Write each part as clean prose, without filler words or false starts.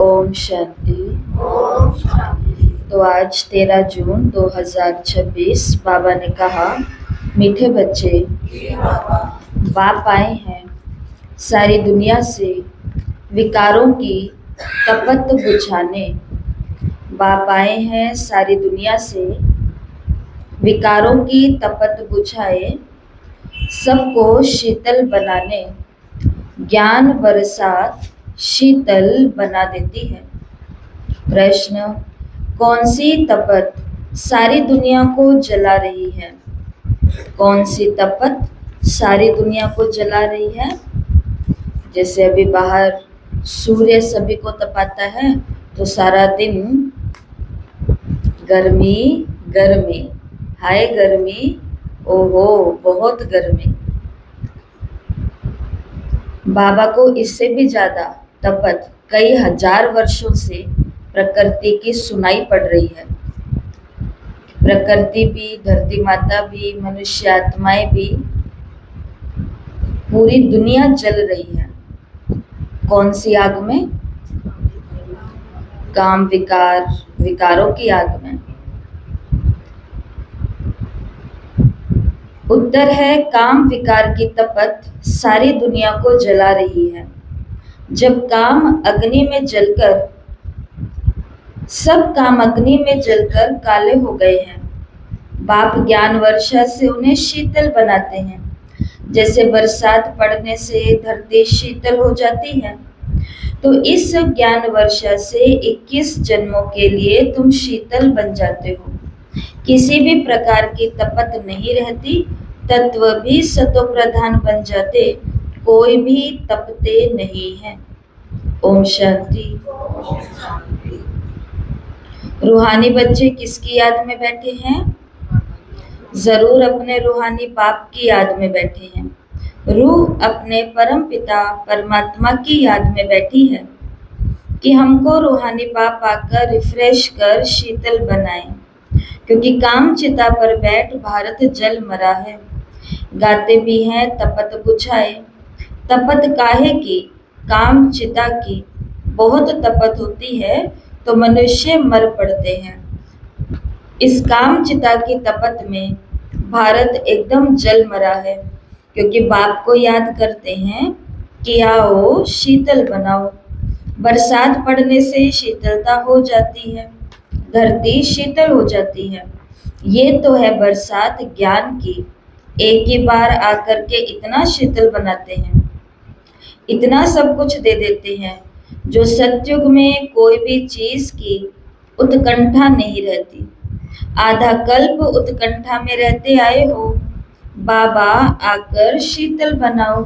ओम शांति। ओम शांति। तो आज 13 जून 2026 बाबा ने कहा, मीठे बच्चे, जी बाबा। बाप आए हैं सारी दुनिया से विकारों की तपत बुझाने। बाप आए हैं सारी दुनिया से विकारों की तपत बुझाए, सबको शीतल बनाने। ज्ञान बरसात शीतल बना देती है। प्रश्न, कौन सी तपत सारी दुनिया को जला रही है? कौन सी तपत सारी दुनिया को जला रही है? जैसे अभी बाहर सूर्य सभी को तपाता है, तो सारा दिन गर्मी गर्मी, हाय गर्मी, ओहो बहुत गर्मी। बाबा को इससे भी ज्यादा तपत कई हजार वर्षों से प्रकृति की सुनाई पड़ रही है। प्रकृति भी, धरती माता भी, मनुष्य आत्माएं भी, पूरी दुनिया जल रही है। कौन सी आग में? काम विकार, विकारों की आग में। उत्तर है, काम विकार की तपत सारी दुनिया को जला रही है। जब काम अग्नि में जलकर, सब काम अग्नि में जलकर काले हो गए हैं, बाप ज्ञान वर्षा से उन्हें शीतल बनाते हैं। जैसे बरसात पड़ने से धरती शीतल हो जाती है, तो इस ज्ञान वर्षा से 21 जन्मों के लिए तुम शीतल बन जाते हो। किसी भी प्रकार की तपत नहीं रहती, तत्व भी सतो प्रधान बन जाते, कोई भी तपते नहीं है। ओम शांति। रूहानी बच्चे किसकी याद में बैठे हैं? जरूर अपने रूहानी बाप की याद में बैठे हैं। रूह अपने परम पिता परमात्मा की याद में बैठी है कि हमको रूहानी बाप आकर रिफ्रेश कर शीतल बनाए, क्योंकि काम चिता पर बैठ भारत जल मरा है। गाते भी हैं तपत बुझाए। तपत काहे की? काम चिता की। बहुत तपत होती है तो मनुष्य मर पड़ते हैं। इस काम चिता की तपत में भारत एकदम जल मरा है, क्योंकि बाप को याद करते हैं कि आओ शीतल बनाओ। बरसात पड़ने से शीतलता हो जाती है, धरती शीतल हो जाती है। ये तो है बरसात ज्ञान की। एक ही बार आकर के इतना शीतल बनाते हैं, इतना सब कुछ दे देते हैं, जो सतयुग में कोई भी चीज की उत्कंठा नहीं रहती। आधा कल्प उत्कंठा में रहते आए हो, बाबा आकर शीतल बनाओ।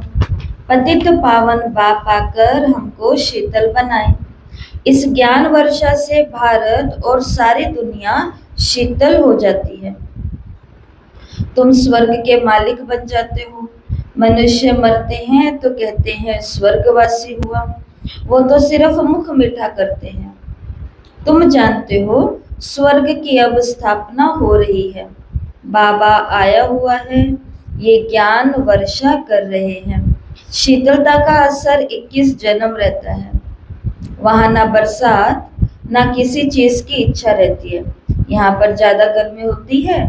पतित पावन बाप आकर हमको शीतल बनाए। इस ज्ञान वर्षा से भारत और सारी दुनिया शीतल हो जाती है। तुम स्वर्ग के मालिक बन जाते हो। मनुष्य मरते हैं तो कहते हैं स्वर्गवासी हुआ, वो तो सिर्फ मुख मीठा करते हैं। तुम जानते हो स्वर्ग की अब स्थापना हो रही है। बाबा आया हुआ है, ये ज्ञान वर्षा कर रहे हैं। शीतलता का असर 21 जन्म रहता है। वहां ना बरसात, ना किसी चीज की इच्छा रहती है। यहाँ पर ज्यादा गर्मी होती है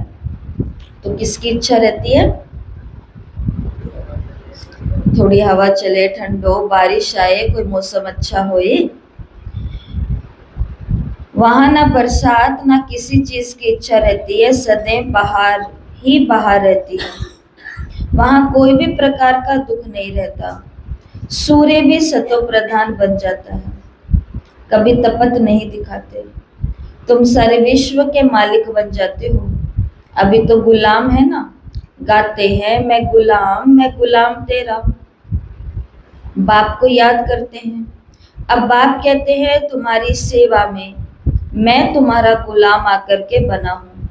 तो किसकी इच्छा रहती है? थोड़ी हवा चले, ठंडो, बारिश आए, कोई मौसम अच्छा होए। वहां ना बरसात, ना किसी चीज की इच्छा रहती है, सदैव बाहर ही बाहर रहती है। वहां कोई भी प्रकार का दुख नहीं रहता। सूर्य भी सतो प्रधान बन जाता है, कभी तपत नहीं दिखाते। तुम सारे विश्व के मालिक बन जाते हो। अभी तो गुलाम है ना, गाते हैं मैं गुलाम तेरा। बाप को याद करते हैं। अब बाप कहते हैं तुम्हारी सेवा में मैं तुम्हारा गुलाम आकर के बना हूँ।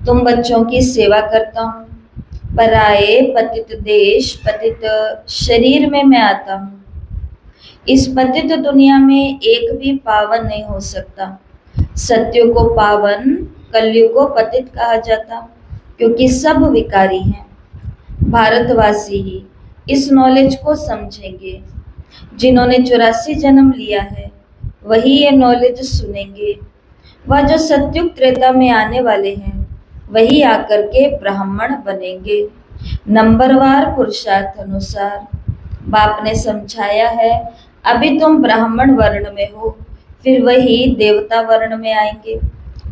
तुम बच्चों की सेवा करता हूँ। पराए पतित देश, पतित शरीर में मैं आता हूँ। इस पतित दुनिया में एक भी पावन नहीं हो सकता। सत्य को पावन, कलयुग को पतित कहा जाता, क्योंकि सब विकारी हैं। भारतवासी ही इस नॉलेज को समझेंगे। जिन्होंने 84 जन्म लिया है, वही ये नॉलेज सुनेंगे। वह जो सतयुग त्रेता में आने वाले हैं वही आकर के ब्राह्मण बनेंगे, नंबरवार पुरुषार्थ अनुसार। बाप ने समझाया है, अभी तुम ब्राह्मण वर्ण में हो, फिर वही देवता वर्ण में आएंगे।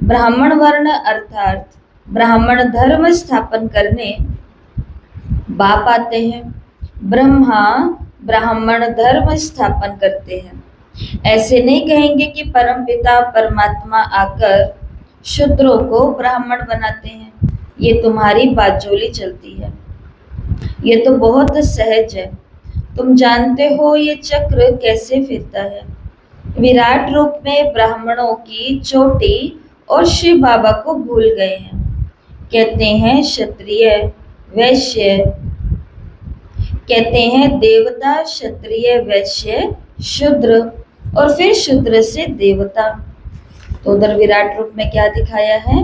ब्राह्मण वर्ण अर्थात ब्राह्मण धर्म स्थापन करने बाप आते हैं। ब्रह्मा ब्राह्मण धर्म स्थापन करते हैं। ऐसे नहीं कहेंगे कि परमपिता परमात्मा आकर शूद्रों को ब्राह्मण बनाते हैं। ये तुम्हारी बाजोली चलती है, ये तो बहुत सहज है। तुम जानते हो ये चक्र कैसे फिरता है। विराट रूप में ब्राह्मणों की चोटी और शिव बाबा को भूल गए हैं। कहते हैं क्षत्रिय वैश्य, कहते हैं देवता क्षत्रिय वैश्य शूद्र, और फिर शूद्र से देवता। तो उधर विराट रूप में क्या दिखाया है?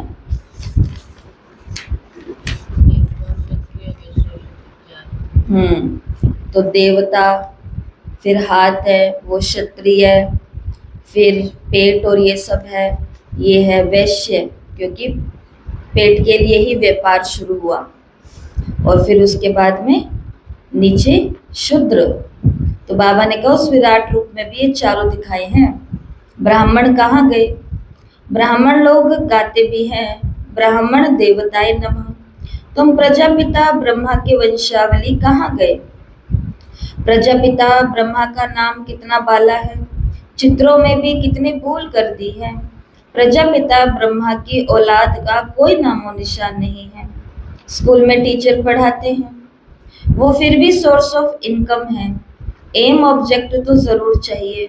तो देवता, फिर हाथ है वो क्षत्रिय, फिर पेट और ये सब है, ये है वैश्य, क्योंकि पेट के लिए ही व्यापार शुरू हुआ। और फिर उसके बाद में नीचे शूद्र। तो बाबा ने कहा उस विराट रूप में भी ये चारों दिखाए हैं। ब्राह्मण कहाँ गए? ब्राह्मण लोग गाते भी हैं, ब्राह्मण देवताए नमः। तुम प्रजापिता ब्रह्मा की वंशावली कहाँ गए? प्रजापिता ब्रह्मा का नाम कितना बाला है, चित्रों में भी कितनी भूल कर दी है। प्रजापिता ब्रह्मा की औलाद का कोई नामो निशान नहीं है। स्कूल में टीचर पढ़ाते हैं, वो फिर भी सोर्स ऑफ इनकम है। एम ऑब्जेक्ट तो जरूर चाहिए।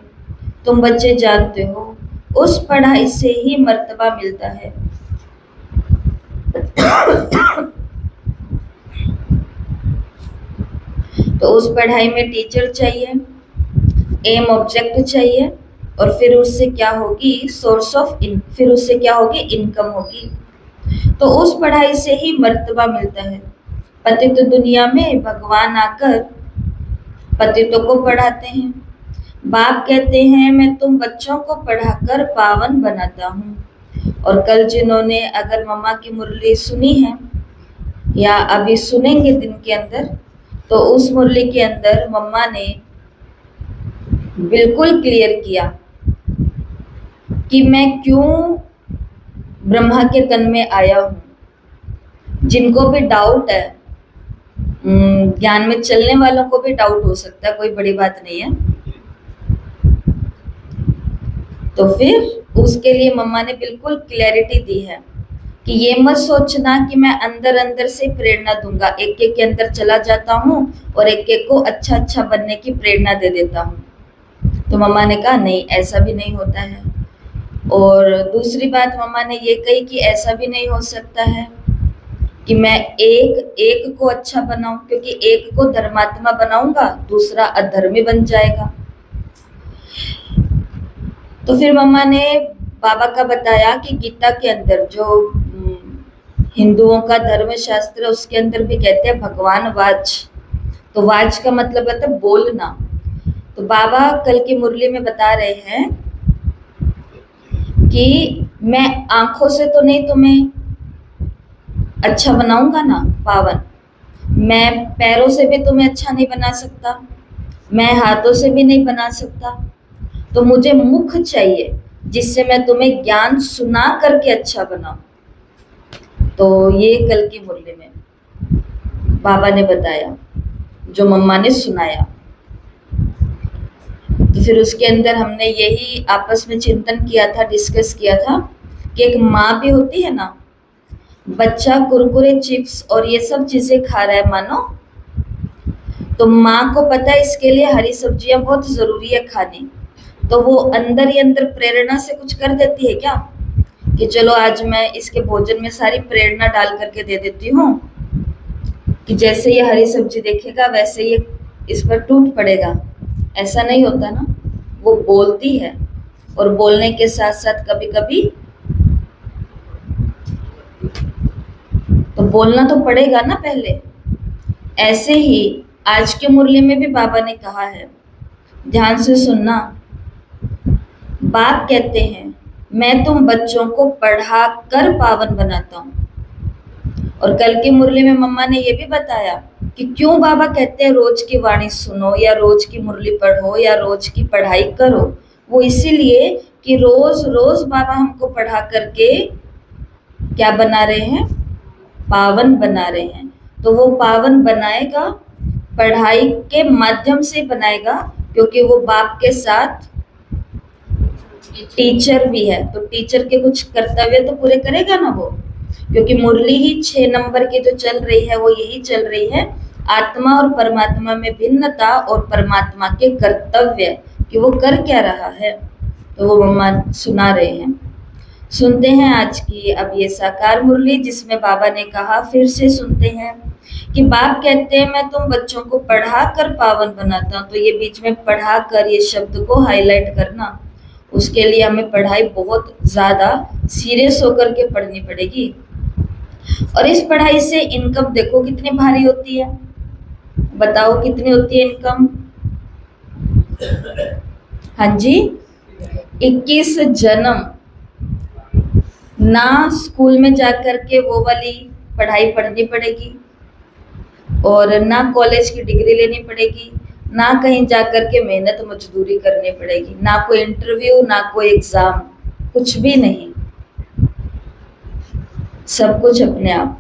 तुम बच्चे जानते हो उस पढ़ाई से ही मर्तबा मिलता है। तो उस पढ़ाई में टीचर चाहिए, एम ऑब्जेक्ट चाहिए, और फिर उससे क्या होगी? सोर्स ऑफ फिर उससे क्या होगी? इनकम होगी। तो उस पढ़ाई से ही मर्तबा मिलता है। पतित दुनिया में भगवान आकर पतितों को पढ़ाते हैं। बाप कहते हैं मैं तुम बच्चों को पढ़ाकर पावन बनाता हूँ। और कल जिन्होंने अगर मम्मा की मुरली सुनी है या अभी सुनेंगे दिन के अंदर, तो उस मुरली के अंदर मम्मा ने बिल्कुल क्लियर किया कि मैं क्यों ब्रह्मा के तन में आया हूँ। जिनको भी डाउट है, ज्ञान में चलने वालों को भी डाउट हो सकता है, कोई बड़ी बात नहीं है। तो फिर उसके लिए मम्मा ने बिल्कुल क्लैरिटी दी है कि ये मत सोचना कि मैं अंदर अंदर से प्रेरणा दूंगा, एक एक के अंदर चला जाता हूँ और एक एक को अच्छा अच्छा बनने की प्रेरणा दे देता हूँ। तो मम्मा ने कहा नहीं, ऐसा भी नहीं होता है। और दूसरी बात मम्मा ने ये कही कि ऐसा भी नहीं हो सकता है कि मैं एक को अच्छा बनाऊं, क्योंकि एक को धर्मात्मा बनाऊंगा, दूसरा अधर्मी बन जाएगा। तो फिर मम्मा ने बाबा का बताया कि गीता के अंदर जो हिंदुओं का धर्म शास्त्र, उसके अंदर भी कहते हैं भगवान वाच। तो वाच का मतलब होता है बोलना। तो बाबा कल की मुरली में बता रहे हैं कि मैं आंखों से तो नहीं तुम्हें अच्छा बनाऊंगा ना पावन, मैं पैरों से भी तुम्हें अच्छा नहीं बना सकता, मैं हाथों से भी नहीं बना सकता। तो मुझे मुख चाहिए जिससे मैं तुम्हें ज्ञान सुना करके अच्छा बनाऊं। तो ये कल की मुरली में बाबा ने बताया, जो मम्मा ने सुनाया। तो फिर उसके अंदर हमने यही आपस में चिंतन किया था, डिस्कस किया था कि एक माँ भी होती है ना, बच्चा कुरकुरे चिप्स और ये सब चीजें खा रहा है मानो, तो माँ को पता है इसके लिए हरी सब्जियां बहुत जरूरी है खानी। तो वो अंदर ही अंदर प्रेरणा से कुछ कर देती है क्या कि चलो आज मैं इसके भोजन में सारी प्रेरणा डाल करके दे देती हूँ कि जैसे ये हरी सब्जी देखेगा वैसे ये इस पर टूट पड़ेगा। ऐसा नहीं होता ना, वो बोलती है और बोलने के साथ साथ कभी कभी तो बोलना तो पड़ेगा ना पहले। ऐसे ही आज के मुरली में भी बाबा ने कहा है, ध्यान से सुनना, बाप कहते हैं मैं तुम बच्चों को पढ़ा कर पावन बनाता हूँ। और कल की मुरली में मम्मा ने ये भी बताया कि क्यों बाबा कहते हैं रोज की वाणी सुनो या रोज की मुरली पढ़ो या रोज की पढ़ाई करो। वो इसीलिए कि रोज रोज बाबा हमको पढ़ा करके क्या बना रहे हैं, पावन बना रहे हैं। तो वो पावन बनाएगा, पढ़ाई के माध्यम से बनाएगा, क्योंकि वो बाप के साथ टीचर भी है, तो टीचर के कुछ कर्तव्य तो पूरे करेगा ना वो। क्योंकि मुरली ही 6 नंबर की जो चल रही है वो यही चल रही है, आत्मा और परमात्मा में भिन्नता और परमात्मा के कर्तव्य कि वो कर क्या रहा है। तो वो मम्मा सुना रहे हैं। सुनते हैं आज की अब ये साकार मुरली, जिसमें बाबा ने कहा, फिर से सुनते हैं कि बाप कहते हैं मैं तुम बच्चों को पढ़ा कर पावन बनाता हूँ। तो ये बीच में पढ़ा कर ये शब्द को हाईलाइट करना, उसके लिए हमें पढ़ाई बहुत ज्यादा सीरियस होकर के पढ़नी पड़ेगी। और इस पढ़ाई से इनकम देखो कितनी भारी होती है, बताओ कितनी होती है इनकम। हाँ जी, 21 जन्म ना स्कूल में जाकर के वो वाली पढ़ाई पढ़नी पड़ेगी, और ना कॉलेज की डिग्री लेनी पड़ेगी, ना कहीं जाकर के मेहनत मजदूरी करनी पड़ेगी, ना कोई इंटरव्यू, ना कोई एग्जाम, कुछ भी नहीं। सब कुछ अपने आप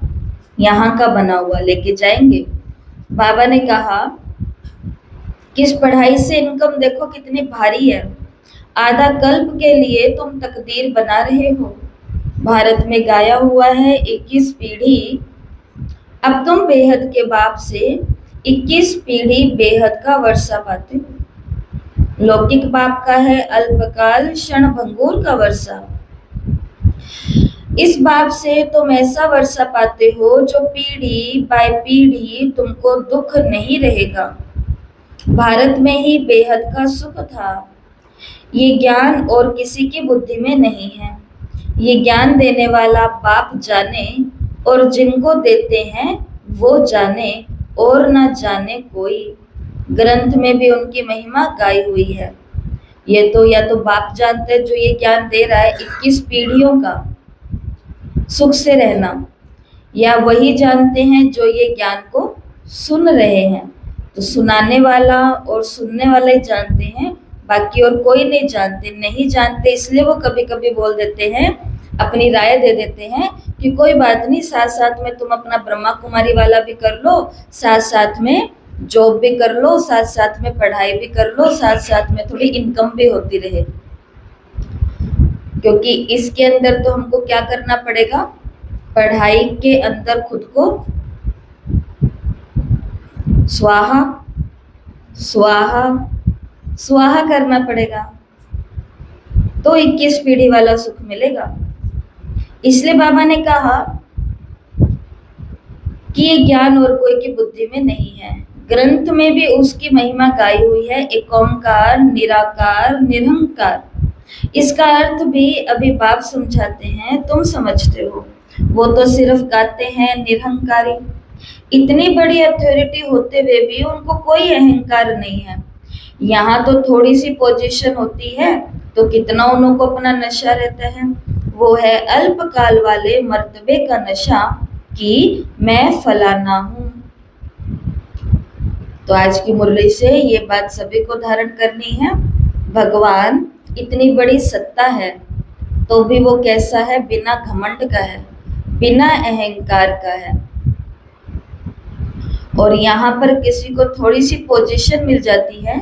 यहाँ का बना हुआ लेके जाएंगे। बाबा ने कहा कि इस पढ़ाई से इनकम देखो कितनी भारी है। आधा कल्प के लिए तुम तकदीर बना रहे हो। भारत में गाया हुआ है 21 पीढ़ी, अब तुम बेहद के बाप से 21 पीढ़ी बेहद का वर्षा पाते हो। लौकिक बाप का है अल्पकाल क्षण भंगुर का वर्षा। इस बाप से तुम ऐसा वर्षा पाते हो जो पीढ़ी बाय पीढ़ी तुमको दुख नहीं रहेगा। भारत में ही बेहद का सुख था। ये ज्ञान और किसी की बुद्धि में नहीं है। ये ज्ञान देने वाला बाप जाने, और जिनको देते हैं वो जाने, और ना जाने कोई। ग्रंथ में भी उनकी महिमा गाई हुई है। ये तो या तो बाप जानते हैं जो ये ज्ञान दे रहा है 21 पीढ़ियों का सुख से रहना, या वही जानते हैं जो ये ज्ञान को सुन रहे हैं। तो सुनाने वाला और सुनने वाला ही जानते हैं, बाकी और कोई नहीं जानते। नहीं जानते इसलिए वो कभी कभी बोल देते हैं, अपनी राय दे देते हैं कि कोई बात नहीं, साथ साथ में तुम अपना ब्रह्मा कुमारी वाला भी कर लो, साथ साथ में जॉब भी कर लो, साथ साथ में पढ़ाई भी कर लो, साथ साथ में थोड़ी इनकम भी होती रहे। क्योंकि इसके अंदर तो हमको क्या करना पड़ेगा, पढ़ाई के अंदर खुद को स्वाहा स्वाहा स्वाहा करना पड़ेगा, तो 21 पीढ़ी वाला सुख मिलेगा। इसलिए बाबा ने कहा कि ये ज्ञान और कोई की बुद्धि में नहीं है। ग्रंथ में भी उसकी महिमा गाई हुई है, एक ओंकार निराकार निरंकार। इसका अर्थ भी अभी बाप समझाते हैं, तुम समझते हो। वो तो सिर्फ गाते हैं निरहंकारी। इतनी बड़ी अथॉरिटी होते हुए भी उनको कोई अहंकार नहीं है। यहाँ तो थोड़ी सी पोजीशन होती है तो कितना उनको अपना नशा रहता है। वो है अल्पकाल वाले मर्तबे का नशा कि मैं फलाना हूँ। तो आज की मुरली से ये बात सभी को धारण करनी है। भगवान इतनी बड़ी सत्ता है तो भी वो कैसा है, बिना घमंड का है, बिना अहंकार का है। और यहाँ पर किसी को थोड़ी सी पोजीशन मिल जाती है,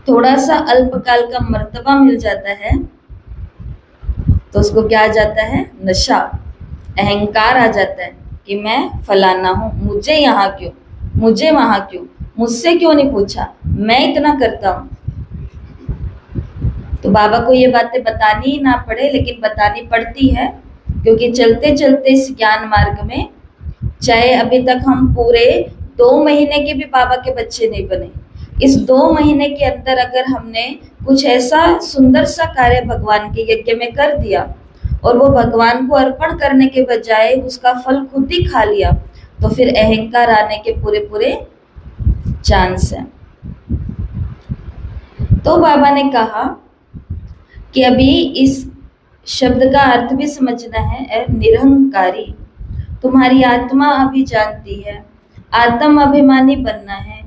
थोड़ा सा अल्पकाल का मर्तबा मिल जाता है, तो उसको क्या आ जाता है, नशा, अहंकार आ जाता है कि मैं फलाना हूँ, मुझे यहाँ क्यों, मुझे वहां क्यों, मुझसे क्यों नहीं पूछा, मैं इतना करता हूँ। तो बाबा को ये बातें बतानी ही ना पड़े, लेकिन बतानी पड़ती है, क्योंकि चलते चलते इस ज्ञान मार्ग में, चाहे अभी तक हम पूरे 2 महीने के भी बाबा के बच्चे नहीं बने, इस 2 महीने के अंदर अगर हमने कुछ ऐसा सुंदर सा कार्य भगवान के यज्ञ में कर दिया और वो भगवान को अर्पण करने के बजाय उसका फल खुद ही खा लिया, तो फिर अहंकार आने के पूरे पूरे चांस हैं। तो बाबा ने कहा कि अभी इस शब्द का अर्थ भी समझना है। निरहंकारी, तुम्हारी आत्मा अभी जानती है, आत्म अभिमानी बनना है,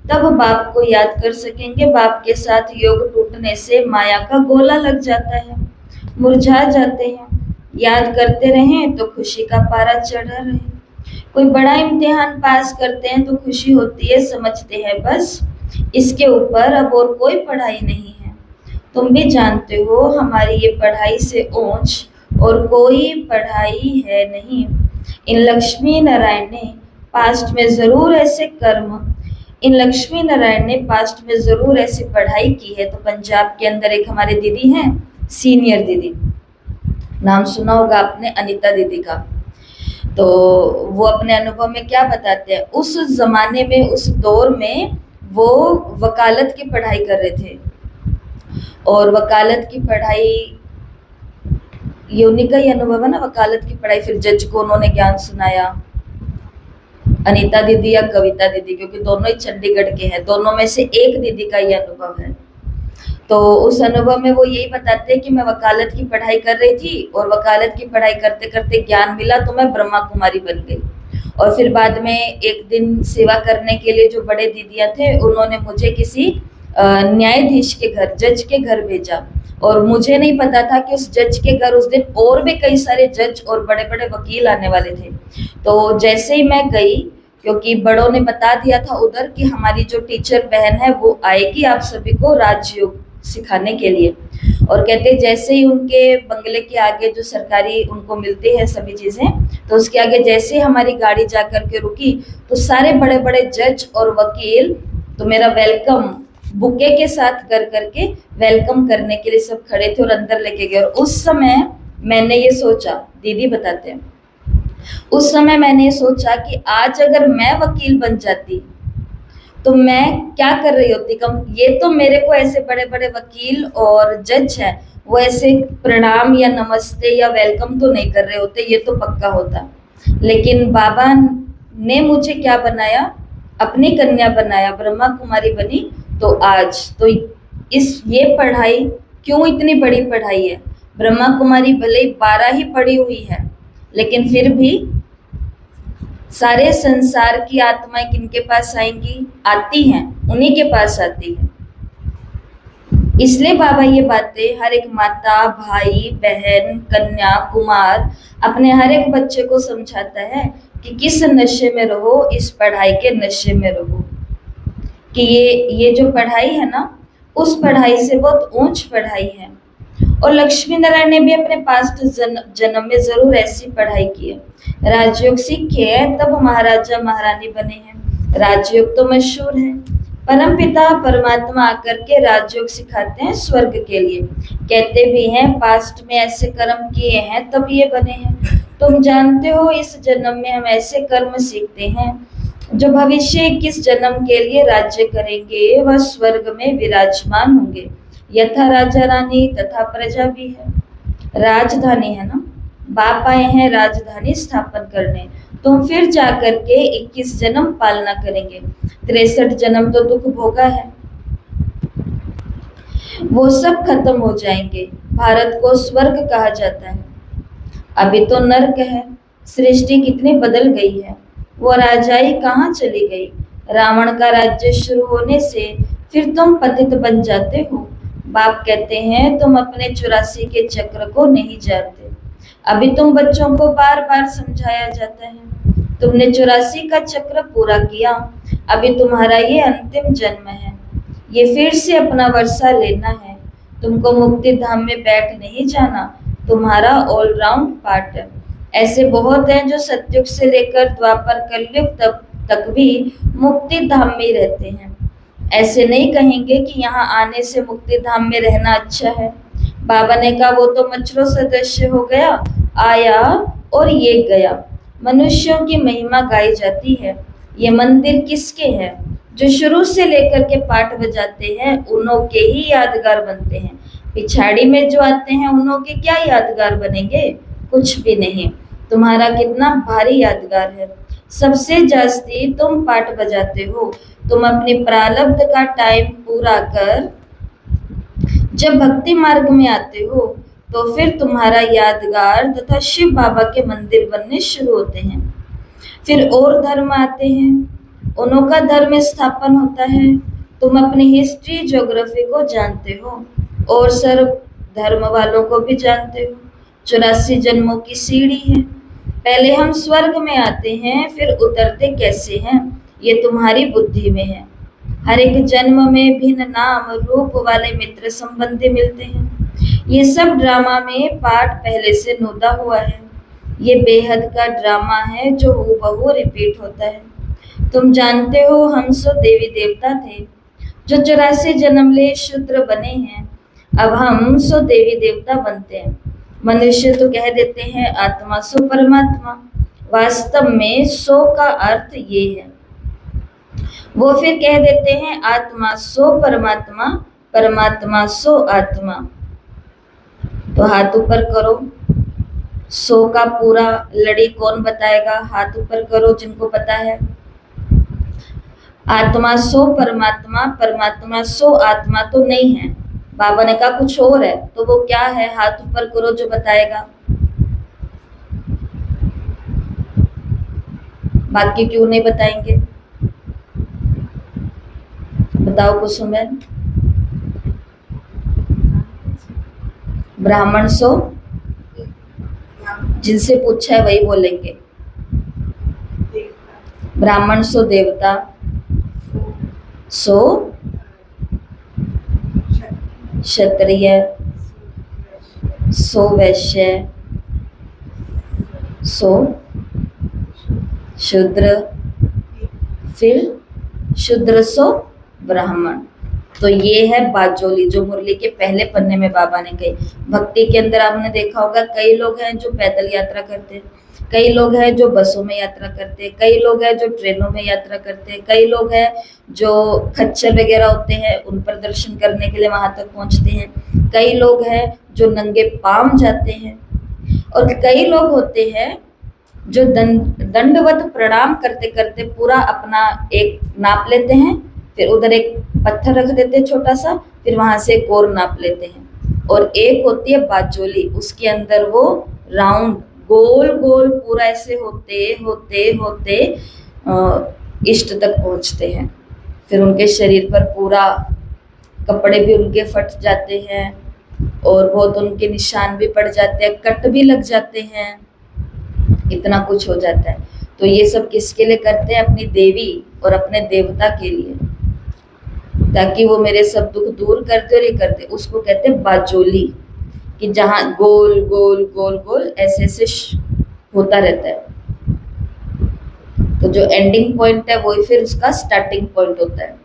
तब बाप को याद कर सकेंगे। बाप के साथ योग टूटने से माया का गोला लग जाता है, मुरझा जाते हैं। याद करते रहें तो खुशी का पारा चढ़ा रहे। कोई बड़ा इम्तिहान पास करते हैं तो खुशी होती है, समझते हैं बस इसके ऊपर अब और कोई पढ़ाई नहीं है। तुम भी जानते हो हमारी ये पढ़ाई से ऊंच और कोई पढ़ाई है नहीं। इन लक्ष्मी नारायण ने पास्ट में जरूर ऐसे कर्म, इन लक्ष्मी नारायण ने पास्ट में जरूर ऐसी पढ़ाई की है। तो पंजाब के अंदर एक हमारे दीदी हैं, सीनियर दीदी, नाम सुना होगा आपने, अनीता दीदी का। तो वो अपने अनुभव में क्या बताते हैं, उस जमाने में, उस दौर में वो वकालत की पढ़ाई कर रहे थे। और वकालत की पढ़ाई, ये उन्हीं का ही अनुभव है ना, वकालत की पढ़ाई। फिर जज को उन्होंने ज्ञान सुनाया, अनीता दीदी या कविता दीदी, क्योंकि दोनों ही चंडीगढ़ के हैं, दोनों में से एक दीदी का ये अनुभव है। तो उस अनुभव में वो यही बताते हैं कि मैं वकालत की पढ़ाई कर रही थी और वकालत की पढ़ाई करते करते ज्ञान मिला तो मैं ब्रह्मा कुमारी बन गई। और फिर बाद में एक दिन सेवा करने के लिए जो बड़े दीदियां थे उन्होंने मुझे किसी न्यायाधीश के घर, जज के घर भेजा। और मुझे नहीं पता था कि उस जज के घर उस दिन और भी कई सारे जज और बड़े बड़े वकील आने वाले थे। तो जैसे ही मैं गई, क्योंकि बड़ों ने बता दिया था उधर कि हमारी जो टीचर बहन है वो आएगी आप सभी को राजयोग सिखाने के लिए। और कहते जैसे ही उनके बंगले के आगे जो सरकारी उनको मिलती है सभी चीजें, तो उसके आगे जैसे ही हमारी गाड़ी जाकर के रुकी तो सारे बड़े बड़े जज और वकील तो मेरा वेलकम बुके के साथ कर करके वेलकम करने के लिए सब खड़े थे और अंदर लेके गए। और उस समय मैंने ये सोचा, दीदी बताते हैं, उस समय मैंने ये सोचा कि आज अगर मैं वकील बन जाती तो मैं क्या कर रही होती। कम ये तो मेरे को ऐसे बड़े बड़े वकील और जज हैं, वो ऐसे प्रणाम या नमस्ते या वेलकम तो नहीं कर रहे होते, ये तो पक्का होता। लेकिन बाबा ने मुझे क्या बनाया, अपनी कन्या बनाया, ब्रह्मा कुमारी बनी। तो आज तो इस ये पढ़ाई क्यों इतनी बड़ी पढ़ाई है। ब्रह्मा कुमारी भले ही 12 ही पढ़ी हुई है, लेकिन फिर भी सारे संसार की आत्माएं किनके पास आएंगी, आती हैं, उन्हीं के पास आती है। इसलिए बाबा ये बातें हर एक माता, भाई, बहन, कन्या, कुमार अपने हर एक बच्चे को समझाता है कि किस नशे में रहो, इस पढ़ाई के नशे में रहो। कि ये जो पढ़ाई है ना, उस पढ़ाई से बहुत ऊंच पढ़ाई है। और लक्ष्मी नारायण ने भी अपने पास्ट जन्म में जरूर ऐसी पढ़ाई की है। राजयोग सीखे है तब महाराजा महारानी बने हैं। राजयोग तो मशहूर है, परम पिता परमात्मा आकर के राजयोग सिखाते हैं स्वर्ग के लिए। कहते भी हैं पास्ट में ऐसे कर्म किए हैं तब ये बने हैं। तुम जानते हो इस जन्म में हम ऐसे कर्म सीखते हैं जो भविष्य 21 जन्म के लिए राज्य करेंगे, वह स्वर्ग में विराजमान होंगे। यथा राजा रानी तथा प्रजा भी है। राजधानी है ना, बाप आए हैं राजधानी स्थापन करने। तुम फिर जाकर के 21 जन्म पालना करेंगे। 63 जन्म तो दुख भोगा है, वो सब खत्म हो जाएंगे। भारत को स्वर्ग कहा जाता है, अभी तो नर्क है। सृष्टि कितनी बदल गई है, वो राजाई कहाँ चली गई। रावण का राज्य शुरू होने से फिर तुम पतित बन जाते हो। बाप कहते हैं तुम अपने 84 के चक्र को नहीं जानते। अभी तुम बच्चों को बार बार समझाया जाता है, तुमने 84 का चक्र पूरा किया, अभी तुम्हारा ये अंतिम जन्म है, ये फिर से अपना वर्षा लेना है। तुमको मुक्ति धाम में बैठ नहीं जाना, तुम्हारा ऑलराउंड पार्ट है। ऐसे बहुत हैं जो सतयुग से लेकर द्वापर कलयुग तक भी मुक्ति धाम में ही रहते हैं। ऐसे नहीं कहेंगे कि यहाँ आने से मुक्ति धाम में रहना अच्छा है। बाबा ने कहा वो तो मच्छरों सदृश हो गया, आया और ये गया। मनुष्यों की महिमा गाई जाती है। ये मंदिर किसके हैं? जो शुरू से लेकर के पाठ बजाते हैं उन्हों के ही यादगार बनते हैं। पिछाड़ी में जो आते हैं उन्हों के क्या यादगार बनेंगे? कुछ भी नहीं। तुम्हारा कितना भारी यादगार है। सबसे जास्ती तुम पाठ बजाते हो। तुम अपने प्रारब्ध का टाइम पूरा कर जब भक्ति मार्ग में आते हो तो फिर तुम्हारा यादगार तथा शिव बाबा के मंदिर बनने शुरू होते हैं। फिर और धर्म आते हैं, उन्हों का धर्म स्थापन होता है। तुम अपनी हिस्ट्री ज्योग्राफी को जानते हो और सर्व धर्म वालों को भी जानते हो। 84 जन्मों की सीढ़ी है। पहले हम स्वर्ग में आते हैं, फिर उतरते कैसे हैं ये तुम्हारी बुद्धि में है। हर एक जन्म में भिन्न नाम रूप वाले मित्र संबंधी मिलते हैं। ये सब ड्रामा में पार्ट पहले से नोटा हुआ है। ये बेहद का ड्रामा है जो हूबहू रिपीट होता है। तुम जानते हो हम सो देवी देवता थे जो 84 जन्म ले शूद्र बने हैं। अब हम सो देवी देवता बनते हैं। मनुष्य तो कह देते हैं आत्मा सो परमात्मा। वास्तव में सो का अर्थ ये है। वो फिर कह देते हैं आत्मा सो परमात्मा, परमात्मा सो आत्मा। तो हाथ ऊपर करो। सो का पूरा लड़ी कौन बताएगा? हाथ ऊपर करो जिनको पता है। आत्मा सो परमात्मा, परमात्मा सो आत्मा तो नहीं है। बाबा ने कहा कुछ और है, तो वो क्या है? हाथ ऊपर करो जो बताएगा। बाकी क्यों नहीं बताएंगे? बताओ कुसुमबेन। ब्राह्मण सो, जिनसे पूछा है वही बोलेंगे। ब्राह्मण सो देवता, सो क्षत्रिय, सो वैश्य, सो शूद्र, फिर शूद्र सो ब्राह्मण। तो ये है बाजोली जो मुरली के पहले पन्ने में बाबा ने कही। भक्ति के अंदर आपने देखा होगा कई लोग हैं जो पैदल यात्रा करते हैं, कई लोग हैं जो बसों में यात्रा करते हैं, कई लोग हैं जो ट्रेनों में यात्रा करते हैं, कई लोग हैं जो खच्चर वगैरह होते हैं उन पर दर्शन करने के लिए वहां तक पहुंचते हैं, कई लोग हैं जो नंगे पांव जाते हैं, और कई लोग होते हैं जो दंडवत प्रणाम करते करते पूरा अपना एक नाप लेते हैं, फिर उधर एक पत्थर रख देते हैं छोटा सा, फिर वहां से एक और नाप लेते हैं। और एक होती है बाजोली, उसके अंदर वो राउंड गोल गोल पूरा ऐसे होते होते होते इष्ट तक पहुंचते हैं। फिर उनके शरीर पर पूरा कपड़े भी उनके फट जाते हैं और बहुत उनके निशान भी पड़ जाते हैं, कट भी लग जाते हैं, इतना कुछ हो जाता है। तो ये सब किसके लिए करते हैं? अपनी देवी और अपने देवता के लिए, ताकि वो मेरे सब दुख दूर करते और ये करते। उसको कहते हैं बाजोली, कि जहां गोल गोल गोल गोल ऐसे ऐसे होता रहता है। तो जो एंडिंग पॉइंट है वही फिर उसका स्टार्टिंग पॉइंट होता है।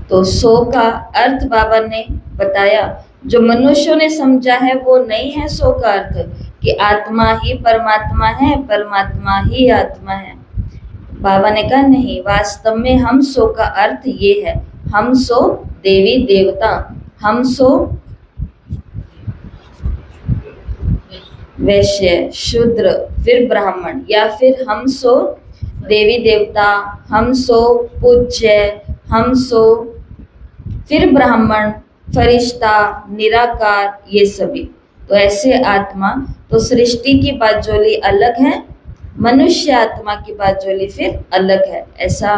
तो सो का अर्थ बाबा ने बताया, जो मनुष्यों ने समझा है वो नहीं है सो का अर्थ कि आत्मा ही परमात्मा है, परमात्मा ही आत्मा है। बाबा ने कहा नहीं, वास्तव में हम सो का अर्थ ये है, हम सो देवी देवता, हम सो वैश्य, शूद्र, फिर ब्राह्मण, या फिर हम सो देवी देवता, हम सो पूज्य, हम सो फिर ब्राह्मण, फरिश्ता, निराकार, ये सभी। तो ऐसे आत्मा, तो सृष्टि की बाजोली अलग है, मनुष्य आत्मा की बाजोली फिर अलग है। ऐसा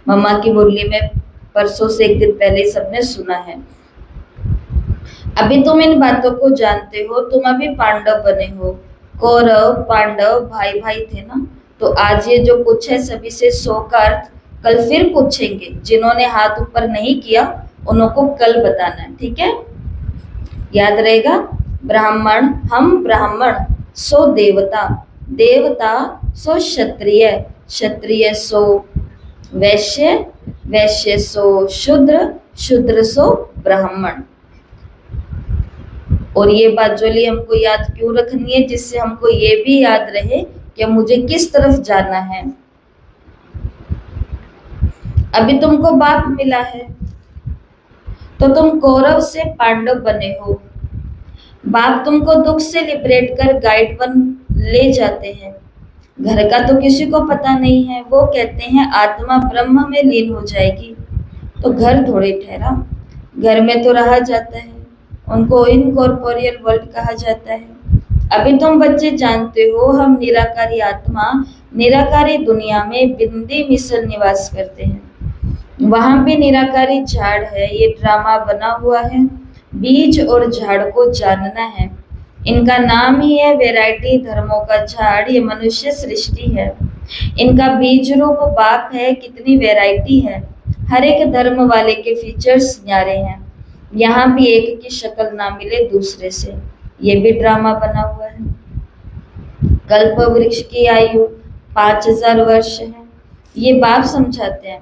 मम्मा की मुरली में परसों से एक दिन पहले सबने सुना है। अभी तुम इन बातों को जानते हो, तुम अभी पांडव बने हो। कौरव पांडव भाई भाई थे ना। तो आज ये जो पूछा है सभी से सो का अर्थ कल फिर पूछेंगे। जिन्होंने हाथ ऊपर नहीं किया उन्हों को कल बताना है, ठीक है? याद रहेगा। ब्राह्मण, हम ब्राह्मण सो देवता, देवता सो क्षत्रिय, क्षत्रिय सो वैश्य, वैश्य सो शूद्र, शूद्र सो ब्राह्मण। और ये बाजोली हमको याद क्यों रखनी है? जिससे हमको ये भी याद रहे कि मुझे किस तरफ जाना है। अभी तुमको बाप मिला है तो तुम कौरव से पांडव बने हो। बाप तुमको दुख से लिबरेट कर गाइड बन ले जाते हैं। घर का तो किसी को पता नहीं है, वो कहते हैं आत्मा ब्रह्म में लीन हो जाएगी। तो घर थोड़े ठहरा, घर में तो रहा जाता है। उनको इनकॉर्पोरियल वर्ल्ड कहा जाता है। अभी तुम बच्चे जानते हो हम निराकारी आत्मा निराकारी दुनिया में बिंदी मिसल निवास करते हैं। वहां भी निराकारी झाड़ है। ये ड्रामा बना हुआ है। बीज और झाड़ को जानना है। इनका नाम ही है वैरायटी धर्मों का झाड़। ये मनुष्य सृष्टि है। इनका बीज रूप बाप है। कितनी वैरायटी है। हर एक धर्म वाले के फीचर्स न्यारे हैं। यहाँ भी एक की शक्ल ना मिले दूसरे से। ये भी ड्रामा बना हुआ है। कल्प वृक्ष की आयु 5000 वर्ष है। ये बाप समझाते हैं।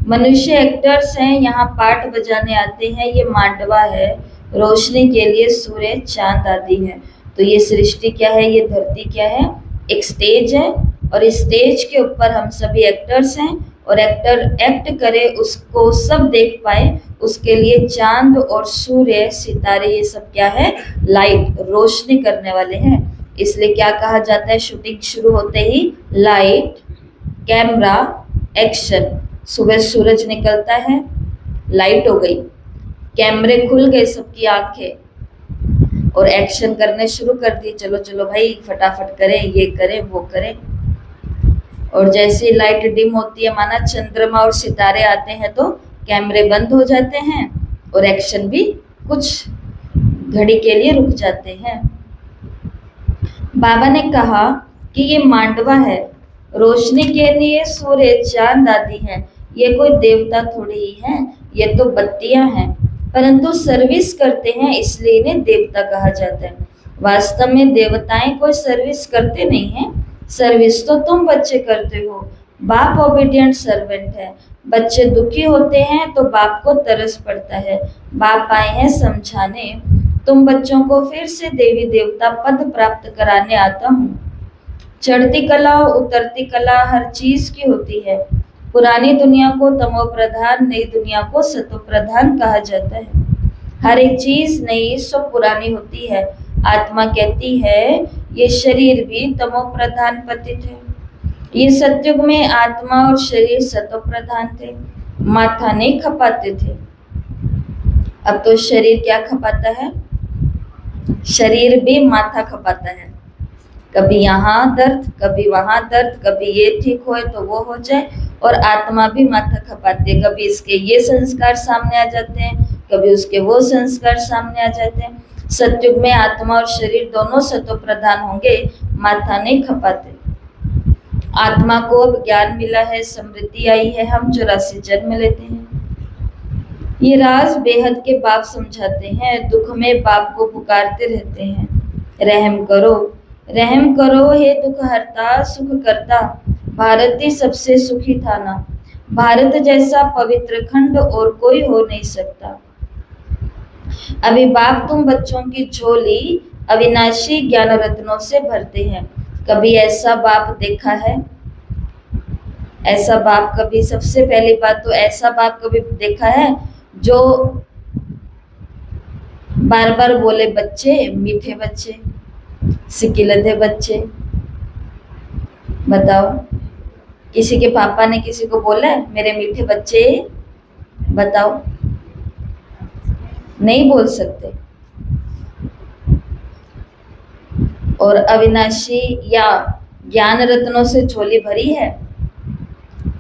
मनुष्य एक्टर्स हैं। यहाँ पाठ बजाने आते हैं। ये मांडवा है। रोशनी के लिए सूर्य चांद आदि है। तो ये सृष्टि क्या है, ये धरती क्या है, एक स्टेज है। और इस स्टेज के ऊपर हम सभी एक्टर्स हैं। और एक्टर एक्ट करे उसको सब देख पाए उसके लिए चांद और सूर्य सितारे ये सब क्या है, लाइट रोशनी करने वाले हैं। इसलिए क्या कहा जाता है, शूटिंग शुरू होते ही लाइट कैमरा एक्शन। सुबह सूरज निकलता है, लाइट हो गई, कैमरे खुल गए, सबकी आंखें, और एक्शन करने शुरू कर दिए। चलो चलो भाई फटाफट करें, ये करें वो करें। और जैसे लाइट डिम होती है, माना चंद्रमा और सितारे आते हैं, तो कैमरे बंद हो जाते हैं और एक्शन भी कुछ घड़ी के लिए रुक जाते हैं। बाबा ने कहा कि ये मांडवा है। रोशनी के लिए सूर्य चांद आदि हैं। ये कोई देवता थोड़ी ही है, ये तो बत्तियां हैं, परंतु सर्विस करते हैं इसलिए इन्हें देवता कहा जाता है। वास्तव में देवताएं कोई सर्विस करते नहीं हैं। सर्विस तो तुम बच्चे करते हो। बाप ओबीडियंट सर्वेंट है। बच्चे दुखी होते हैं तो बाप को तरस पड़ता है। बाप आए हैं समझाने। तुम बच्चों को फिर से देवी देवता पद प्राप्त कराने आता हूँ। चढ़ती कला उतरती कला हर चीज की होती है। पुरानी दुनिया को तमो प्रधान, नई दुनिया को सतो प्रधान कहा जाता है। हर एक चीज नई सब पुरानी होती है। आत्मा कहती है ये शरीर भी तमो प्रधान पतित है। ये सतयुग में आत्मा और शरीर सतो प्रधान थे, माथा नहीं खपाते थे। अब तो शरीर क्या खपाता है, शरीर भी माथा खपाता है। कभी यहाँ दर्द, कभी वहां दर्द, कभी ये ठीक होए तो वो हो जाए। और आत्मा भी माथा खपाती है। कभी इसके ये संस्कार सामने आ जाते हैं, कभी उसके वो संस्कार सामने आ जाते हैं। सतयुग में आत्मा और शरीर दोनों सतो प्रधान होंगे, माथा नहीं खपाते। आत्मा को अब ज्ञान मिला है, समृद्धि आई है, हम 84 जन्म लेते हैं। ये राज बेहद के बाप समझाते हैं। दुख में बाप को पुकारते रहते हैं, रहम करो, रहम करो हे दुख हरता सुख करता। भारत ही सबसे सुखी था ना। भारत जैसा पवित्र खंड और कोई हो नहीं सकता। अभी बाप तुम बच्चों की झोली अविनाशी ज्ञान रत्नों से भरते हैं। कभी ऐसा बाप देखा है, ऐसा बाप कभी, सबसे पहली बात तो ऐसा बाप कभी देखा है जो बार बार बोले बच्चे, मीठे बच्चे, सिकिलधे बच्चे। बताओ, किसी के पापा ने किसी को बोला है मेरे मीठे बच्चे? बताओ, नहीं बोल सकते। और अविनाशी या ज्ञान रत्नों से झोली भरी है?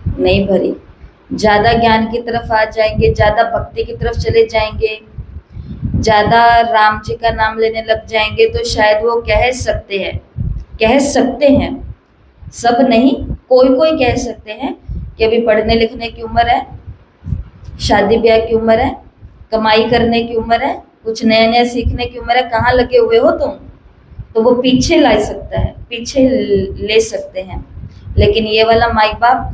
नहीं भरी। ज्यादा ज्ञान की तरफ आ जाएंगे, ज्यादा भक्ति की तरफ चले जाएंगे, ज्यादा राम जी का नाम लेने लग जाएंगे तो शायद वो कह सकते हैं, सब नहीं, कोई कोई कह सकते हैं कि अभी पढ़ने लिखने की उम्र है, शादी ब्याह की उम्र है, कमाई करने की उम्र है, कुछ नया नया सीखने की उम्र है, कहाँ लगे हुए हो तुम? तो वो पीछे ला सकता है, पीछे ले सकते हैं। लेकिन ये वाला माई बाप,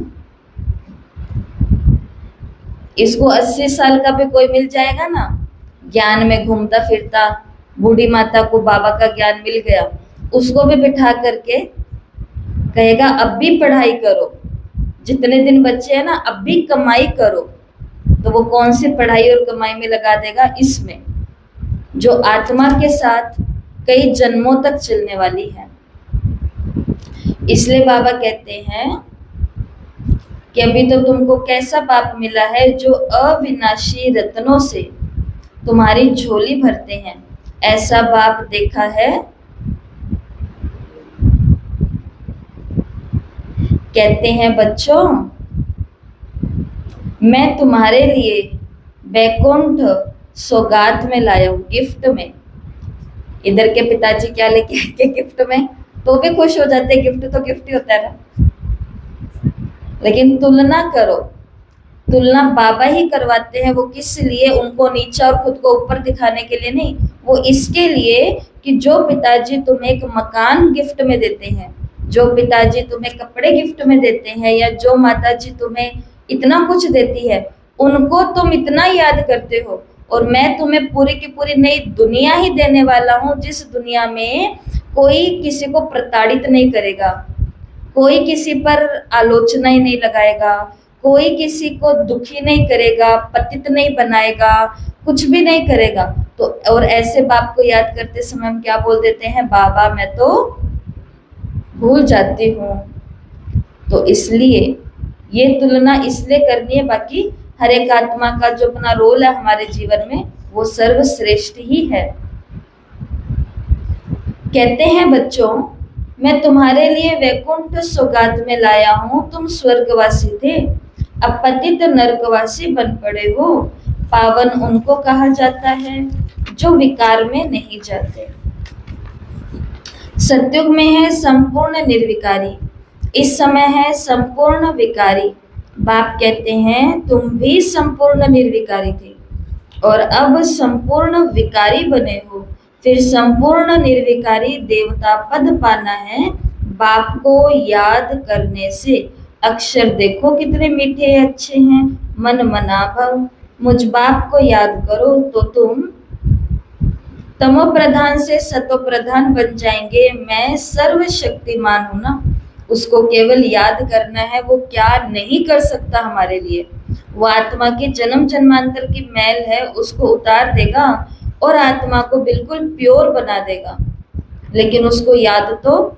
इसको 80 साल का भी कोई मिल जाएगा ना, ज्ञान में घूमता फिरता, बूढ़ी माता को बाबा का ज्ञान मिल गया, उसको भी बिठा करके कहेगा अब भी पढ़ाई करो, जितने दिन बच्चे हैं ना अब भी कमाई करो। तो वो कौन सी पढ़ाई और कमाई में लगा देगा? इसमें जो आत्मा के साथ कई जन्मों तक चलने वाली है। इसलिए बाबा कहते हैं कि अभी तो तुमको कैसा बाप मिला है जो अविनाशी रत्नों से तुम्हारी झोली भरते हैं। ऐसा बाप देखा है? कहते हैं बच्चों, मैं तुम्हारे लिए वैकुंठ सौगात में लाया हूँ, गिफ्ट में। इधर के पिताजी क्या लेके आए गिफ्ट में? तो भी खुश हो जाते हैं, गिफ्ट तो गिफ्ट ही होता है ना। लेकिन तुलना करो, तुलना बाबा ही करवाते हैं। वो किस लिए? उनको नीचा और खुद को ऊपर दिखाने के लिए नहीं, वो इसके लिए कि जो पिताजी तुम्हें एक मकान गिफ्ट में देते हैं, जो पिताजी तुम्हें कपड़े गिफ्ट में देते हैं, या जो माताजी तुम्हें इतना कुछ देती है, उनको तुम इतना याद करते हो। और मैं तुम्हें पूरी की पूरी नई दुनिया ही देने वाला हूँ, जिस दुनिया में कोई किसी को प्रताड़ित नहीं करेगा, कोई किसी पर आलोचना ही नहीं लगाएगा, कोई किसी को दुखी नहीं करेगा, पतित नहीं बनाएगा, कुछ भी नहीं करेगा। तो और ऐसे बाप को याद करते समय हम क्या बोल देते हैं? बाबा मैं तो भूल जाती हूँ। तो इसलिए ये तुलना इसलिए करनी है, बाकी हर एक आत्मा का जो अपना रोल है हमारे जीवन में, वो सर्वश्रेष्ठ ही है। कहते हैं बच्चों, मैं तुम्हारे लिए वैकुंठ सौगात में लाया हूँ। तुम स्वर्गवासी थे, अब पतित नरकवासी बन पड़े हो। पावन उनको कहा जाता है जो विकार में नहीं जाते। सतयुग में है संपूर्ण निर्विकारी, इस समय है संपूर्ण विकारी। बाप कहते हैं तुम भी संपूर्ण निर्विकारी थे और अब संपूर्ण विकारी बने हो। फिर संपूर्ण निर्विकारी देवता पद पाना है बाप को याद करने से। अक्षर देखो कितने मीठे अच्छे हैं। मन मना भव, मुझ बाप को याद करो तो तुम तमो प्रधान से सतो प्रधान बन जाएंगे। मैं सर्वशक्तिमान हूं ना, उसको केवल याद करना है। वो क्या नहीं कर सकता हमारे लिए? वो आत्मा की जन्म जन्मांतर की मैल है, उसको उतार देगा और आत्मा को बिल्कुल प्योर बना देगा। लेकिन उसको याद तो,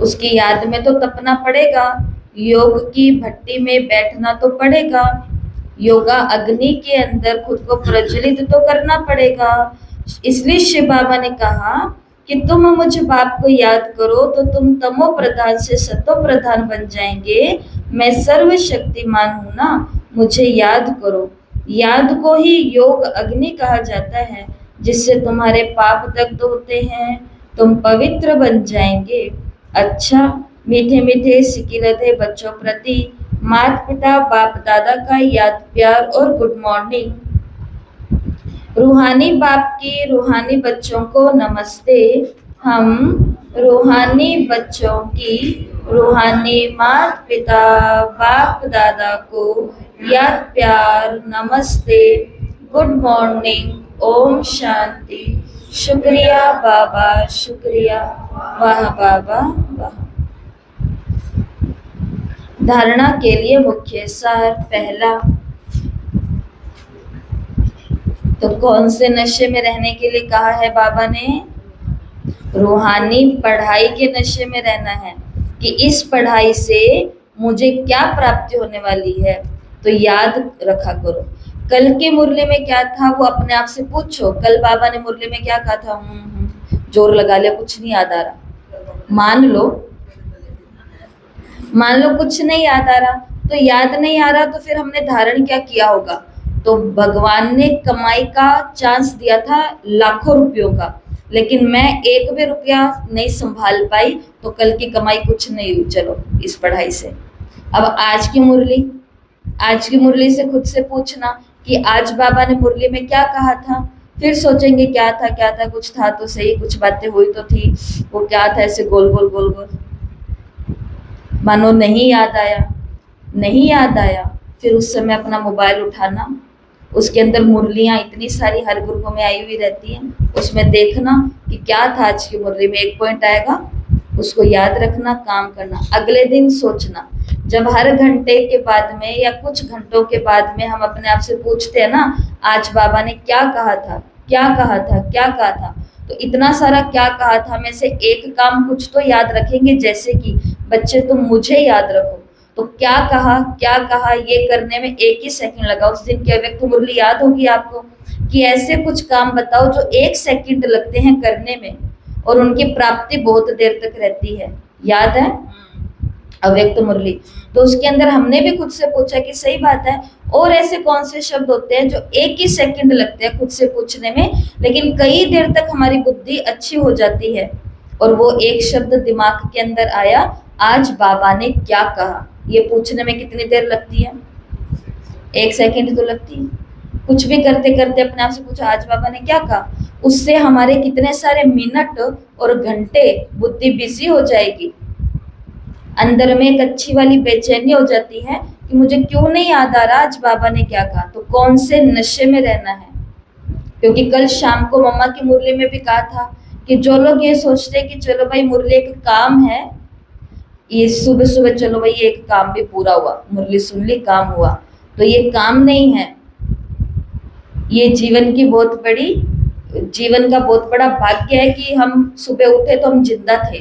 उसकी याद में तो तपना पड़ेगा, योग की भट्टी में बैठना तो पड़ेगा, योगा अग्नि के अंदर खुद को प्रज्वलित तो करना पड़ेगा। इसलिए शिव बाबा ने कहा कि तुम मुझ बाप को याद करो तो तुम तमो प्रधान से सतो प्रधान बन जाएंगे। मैं सर्वशक्तिमान हूं ना, मुझे याद करो। याद को ही योग अग्नि कहा जाता है, जिससे तुम्हारे पाप दग्ध होते हैं, तुम पवित्र बन जाएंगे। अच्छा, मीठे मीठे सिकिलते बच्चों प्रति माता पिता बाप दादा का याद प्यार और गुड मॉर्निंग। रूहानी बाप की रूहानी बच्चों को नमस्ते। हम रूहानी बच्चों की रूहानी माता पिता बाप दादा को याद प्यार नमस्ते, गुड मॉर्निंग, ओम शांति। शुक्रिया बाबा, शुक्रिया। वाह बाबा वाह। धारणा के लिए मुख्य सार। पहला, तो कौन से नशे में रहने के लिए कहा है बाबा ने? रूहानी पढ़ाई के नशे में रहना है कि इस पढ़ाई से मुझे क्या प्राप्ति होने वाली है। तो याद रखा करो। कल की मुरली में क्या था वो अपने आप से पूछो। कल बाबा ने मुरली में क्या कहा था? जोर लगा लिया, कुछ नहीं याद आ रहा। मान लो कुछ नहीं याद आ रहा, तो याद नहीं आ रहा तो फिर हमने धारण क्या किया होगा? तो भगवान ने कमाई का चांस दिया था लाखों रुपयों का, लेकिन मैं एक भी रुपया नहीं संभाल पाई, तो कल की कमाई कुछ नहीं हुई। चलो इस पढ़ाई से। अब आज की मुरली से खुद से पूछना कि आज बाबा ने मुरली में क्या कहा था। फिर सोचेंगे क्या था, कुछ था तो सही, कुछ बातें हुई तो थी, वो क्या था? ऐसे गोल गोल। मानो नहीं याद आया। फिर उस समय अपना मोबाइल उठाना, उसके अंदर मुरलियां इतनी सारी हर ग्रुप में आई हुई रहती हैं, उसमें देखना कि क्या था आज की मुरली में। एक पॉइंट आएगा, उसको याद रखना, काम करना, अगले दिन सोचना। जब हर घंटे के बाद में या कुछ घंटों के बाद में हम अपने आप से पूछते हैं ना, आज बाबा ने क्या कहा था, तो इतना सारा क्या कहा था में से एक काम कुछ तो याद रखेंगे। जैसे कि बच्चे तुम मुझे याद रखो, तो क्या कहा ये करने में 1 ही सेकंड लगा। उस दिन की अव्यक्त मुरली याद होगी आपको। कि ऐसे कुछ काम बताओ जो 1 सेकंड लगते हैं करने में और उनकी प्राप्ति बहुत देर तक रहती है। याद है अव्यक्त मुरली? तो उसके अंदर हमने भी खुद से पूछा कि सही बात है, और ऐसे कौन से शब्द होते हैं जो 1 ही सेकंड लगते हैं खुद से पूछने में, लेकिन कई देर तक हमारी बुद्धि अच्छी हो जाती है और वो एक शब्द दिमाग के अंदर आया, आज बाबा ने क्या कहा, ये पूछने में कितनी देर लगती है? 1 सेकंड तो लगती है। कुछ भी करते करते अपने आप से पूछो आज बाबा ने क्या कहा, उससे हमारे कितने सारे मिनट और घंटे बुद्धि बिजी हो जाएगी। अंदर में एक अच्छी वाली बेचैनी हो जाती है कि मुझे क्यों नहीं याद आ रहा आज बाबा ने क्या कहा। तो कौन से नशे में रहना है? क्योंकि कल शाम को मम्मा की मुरली में भी कहा था कि जो लोग ये सोचते हैं कि चलो भाई मुरली एक काम है, ये सुबह सुबह चलो भाई एक काम भी पूरा हुआ, मुरली सुन ली काम हुआ, तो ये काम नहीं है। ये जीवन का बहुत बड़ा भाग्य है कि हम सुबह उठे तो हम जिंदा थे,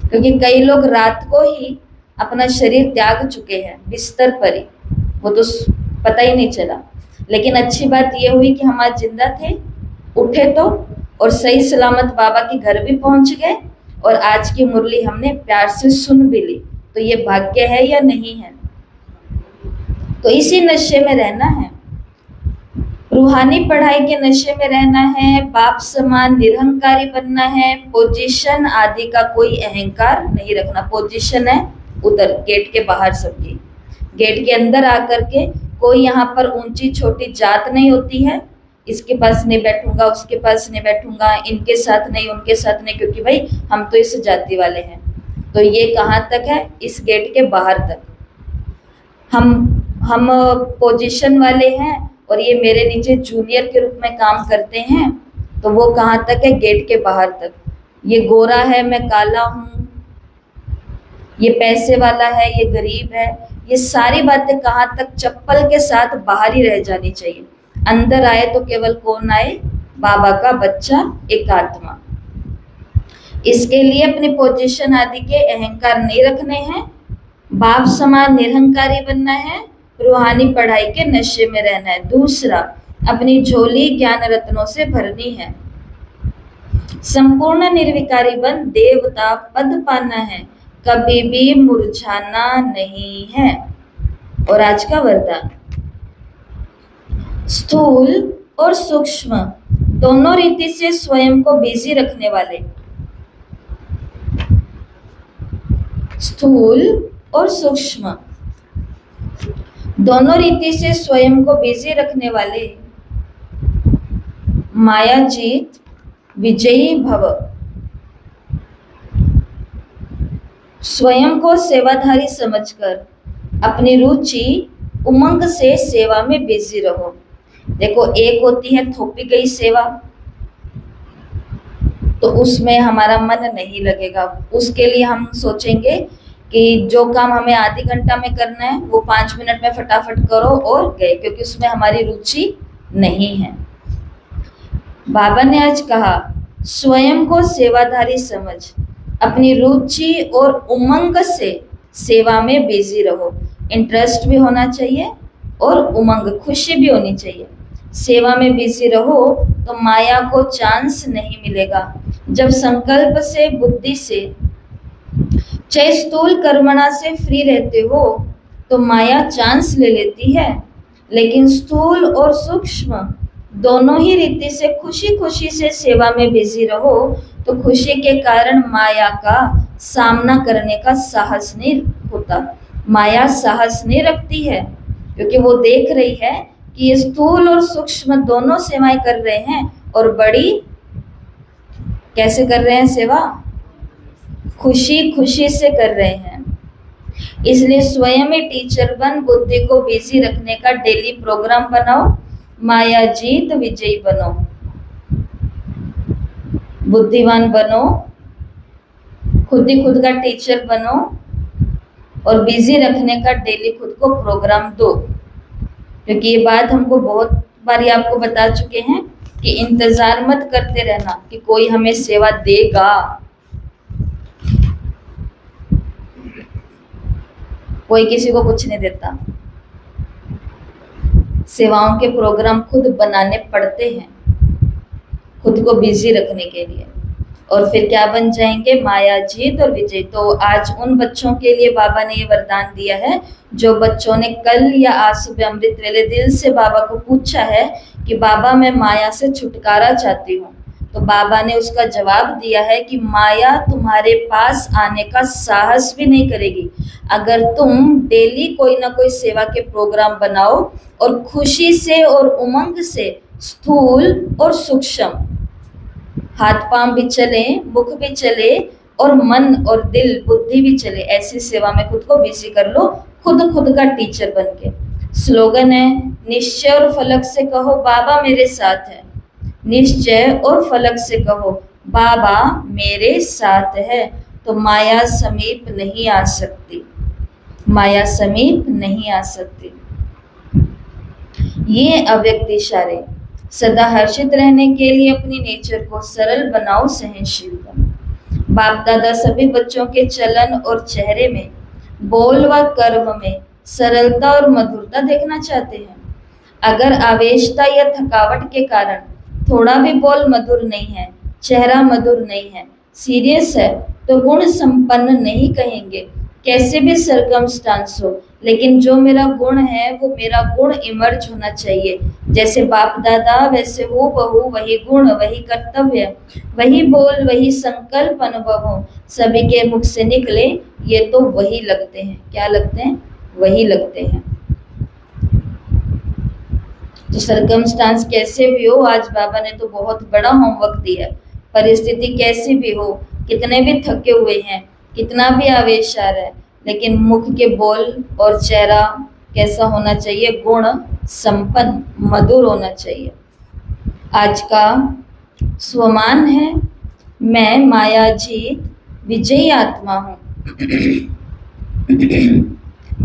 क्योंकि कई लोग रात को ही अपना शरीर त्याग चुके हैं बिस्तर पर ही, वो तो पता ही नहीं चला। लेकिन अच्छी बात ये हुई कि हम आज जिंदा थे, उठे तो, और सही सलामत बाबा के घर भी पहुंच गए और आज की मुरली हमने प्यार से सुन भी ली। तो ये भाग्य है या नहीं है? तो इसी नशे में रहना है, रूहानी पढ़ाई के नशे में रहना है, बाप समान निरहंकारी बनना है, पोजीशन आदि का कोई अहंकार नहीं रखना। पोजीशन है उधर गेट के बाहर, सबकी गेट के अंदर आकर के कोई यहाँ पर ऊंची छोटी जात नहीं होती है, इसके पास नहीं बैठूंगा, उसके पास नहीं बैठूंगा, इनके साथ नहीं, उनके साथ नहीं, क्योंकि भाई हम तो इस जाति वाले हैं। तो ये कहाँ तक है? इस गेट के बाहर तक। हम पोजीशन वाले हैं और ये मेरे नीचे जूनियर के रूप में काम करते हैं, तो वो कहाँ तक है? गेट के बाहर तक। ये गोरा है, मैं काला हूँ, ये पैसे वाला है, ये गरीब है, ये सारी बातें कहाँ तक? चप्पल के साथ बाहर ही रह जानी चाहिए। अंदर आए तो केवल कौन आए? बाबा का बच्चा, एक आत्मा। इसके लिए अपनी पोजीशन आदि के अहंकार नहीं रखने हैं, बाप समान निरहंकारी बनना है, रूहानी पढ़ाई के नशे में रहना है। दूसरा, अपनी झोली ज्ञान रत्नों से भरनी है, संपूर्ण निर्विकारी बन देवता पद पाना है, कभी भी मुरझाना नहीं है। और आज का वरदान, स्थूल और सूक्ष्म दोनों रीति से स्वयं को बिजी रखने वाले, स्थूल और सूक्ष्म दोनों रीति से स्वयं को बिजी रखने वाले, मायाजीत विजयी भव। स्वयं को सेवाधारी समझकर अपनी रुचि उमंग से सेवा में बिजी रहो। देखो, एक होती है थोपी गई सेवा, तो उसमें हमारा मन नहीं लगेगा। उसके लिए हम सोचेंगे कि जो काम हमें आधी घंटा में करना है वो 5 मिनट में फटाफट करो और गए, क्योंकि उसमें हमारी रुचि नहीं है। बाबा ने आज कहा, स्वयं को सेवाधारी समझ, अपनी रुचि और उमंग से सेवा में बिजी रहो। इंटरेस्ट भी होना चाहिए और उमंग, खुशी भी होनी चाहिए। सेवा में बिजी रहो तो माया को चांस नहीं मिलेगा। जब संकल्प से, बुद्धि से, चाहे स्थूल कर्मणा से फ्री रहते हो तो माया चांस ले लेती है, लेकिन स्थूल और सूक्ष्म दोनों ही रीति से खुशी खुशी से सेवा में बिजी रहो तो खुशी के कारण माया का सामना करने का साहस नहीं होता। माया साहस नहीं रखती है, क्योंकि वो देख रही है कि ये स्थूल और सूक्ष्म दोनों सेवाएं कर रहे हैं, और बड़ी कैसे कर रहे हैं सेवा? खुशी खुशी से कर रहे हैं। इसलिए स्वयं ही टीचर बन बुद्धि को बिजी रखने का डेली प्रोग्राम बनाओ, माया जीत विजयी बनो, बुद्धिमान बनो, खुद ही खुद का टीचर बनो और बिजी रखने का डेली खुद को प्रोग्राम दो। क्योंकि ये बात हमको बहुत बारी आपको बता चुके हैं कि इंतजार मत करते रहना कि कोई हमें सेवा देगा। कोई किसी को कुछ नहीं देता। सेवाओं के प्रोग्राम खुद बनाने पड़ते हैं, खुद को बिजी रखने के लिए। और फिर क्या बन जाएंगे? माया, जीत और विजय। तो आज उन बच्चों के लिए बाबा ने ये वरदान दिया है, जो बच्चों ने कल या आज सुबह अमृत वेले दिल से बाबा को पूछा है कि बाबा मैं माया से छुटकारा चाहती हूँ, तो बाबा ने उसका जवाब दिया है कि माया तुम्हारे पास आने का साहस भी नहीं करेगी अगर तुम डेली कोई ना कोई सेवा के प्रोग्राम बनाओ और खुशी से और उमंग से, स्थूल और सूक्ष्म, हाथ पांव भी चले, मुख भी चले और मन और दिल बुद्धि भी चले, ऐसी सेवा में खुद को बिजी कर लो, खुद का टीचर बन के। स्लोगन है, निश्चय और फलक से कहो बाबा मेरे साथ है। निश्चय और फलक से कहो बाबा मेरे साथ है, तो माया समीप नहीं आ सकती, माया समीप नहीं आ सकती। ये अव्यक्त इशारे। सदा हर्षित रहने के लिए अपनी नेचर को सरल बनाओ, सहनशील बनो। बाप दादा सभी बच्चों के चलन और चेहरे में, बोल व कर्म में सरलता और मधुरता देखना चाहते हैं। अगर आवेशता या थकावट के कारण थोड़ा भी बोल मधुर नहीं है, चेहरा मधुर नहीं है, सीरियस है, तो गुण संपन्न नहीं कहेंगे, कैसे भी सरकमस्टांस हो, लेकिन जो मेरा गुण है वो मेरा गुण इमर्ज होना चाहिए। जैसे बाप दादा वैसे हो बहू, वही गुण, वही कर्तव्य, वही बोल, वही संकल्प अनुभव हो, सभी के मुख से निकले, ये तो वही लगते हैं। क्या लगते हैं? वही लगते हैं। तो सरकमस्टांस कैसे भी हो, आज बाबा ने तो बहुत बड़ा होमवर्क दिया है। परिस्थिति कैसी भी हो, कितने भी थके हुए हैं, कितना भी आवेश आ रहा है, लेकिन मुख के बोल और चेहरा कैसा होना चाहिए? गुण संपन्न, मधुर होना चाहिए। आज का स्वमान है, मैं मायाजीत विजयी आत्मा हूँ।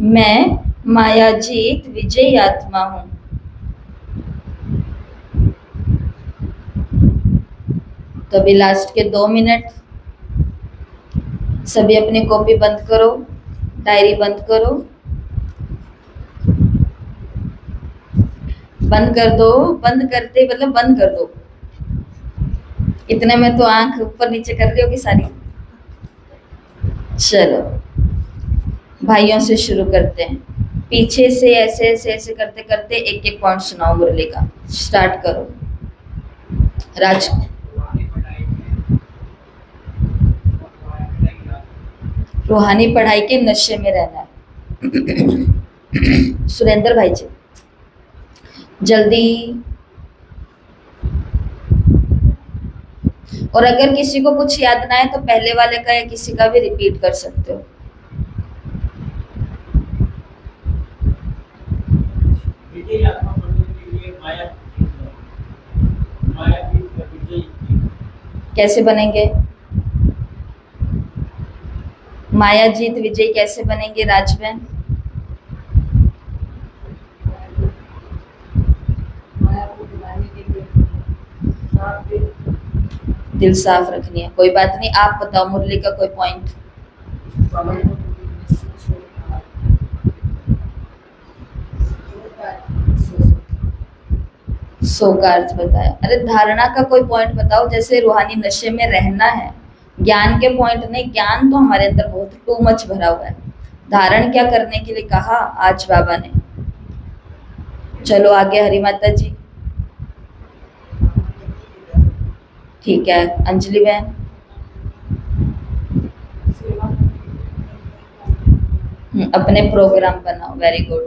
मैं मायाजीत विजयी आत्मा हूँ। तो अभी लास्ट के 2 मिनट, सभी अपनी कॉपी बंद करो, डायरी बंद करो, बंद कर दो। बंद करते मतलब बंद कर दो। इतने में तो आंख ऊपर नीचे कर रही होगी सारी। चलो भाइयों से शुरू करते हैं। पीछे से ऐसे ऐसे ऐसे करते करते एक एक पॉइंट सुनाओ मुरली का। स्टार्ट करो। राज, रूहानी पढ़ाई के नशे में रहना है। सुरेंद्र भाई जी जल्दी। और अगर किसी को कुछ याद ना है तो पहले वाले का या किसी का भी रिपीट कर सकते हो। कैसे बनेंगे? माया जीत विजय कैसे बनेंगे राजबहन? दिल साफ रखनी है। कोई बात नहीं, आप बताओ मुरली का कोई पॉइंट। सो का अर्थ बताया। अरे धारणा का कोई पॉइंट बताओ, जैसे रूहानी नशे में रहना है। ज्ञान के पॉइंट नहीं, ज्ञान तो हमारे अंदर बहुत टू मच भरा हुआ है। धारण क्या करने के लिए कहा आज बाबा ने? चलो आगे हरी माता जी। ठीक है अंजलि बहन। अपने प्रोग्राम बनाओ। Very good.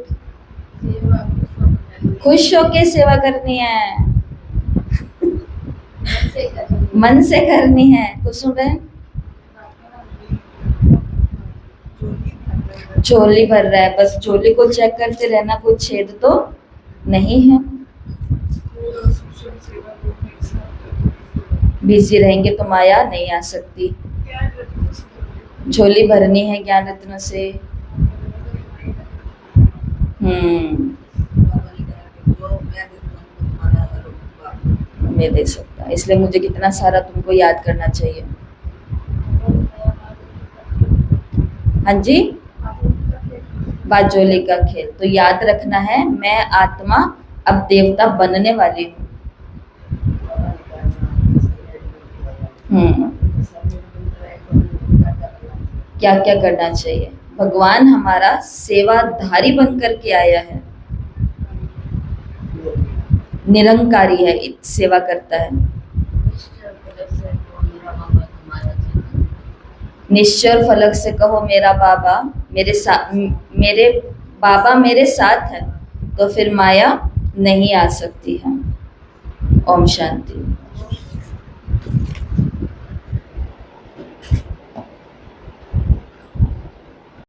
खुश होके सेवा करनी है, मन से करनी है। कुसुम बहन झोली भर रहा है, बस झोली को चेक करते रहना, कोई छेद तो नहीं है। बिजी रहेंगे तो माया नहीं आ सकती। झोली भरनी है ज्ञान रत्न से। मैं दे सकता, इसलिए मुझे कितना सारा तुमको याद करना चाहिए। हाँ जी, बाजोली का खेल। तो याद रखना है, मैं आत्मा अब देवता बनने वाली हूँ। क्या क्या करना चाहिए? भगवान हमारा सेवाधारी बनकर के आया है, निरंकारी है, सेवा करता है। निश्चर फलक से कहो मेरा बाबा मेरे बाबा मेरे साथ है, तो फिर माया नहीं आ सकती है। ओम शांति।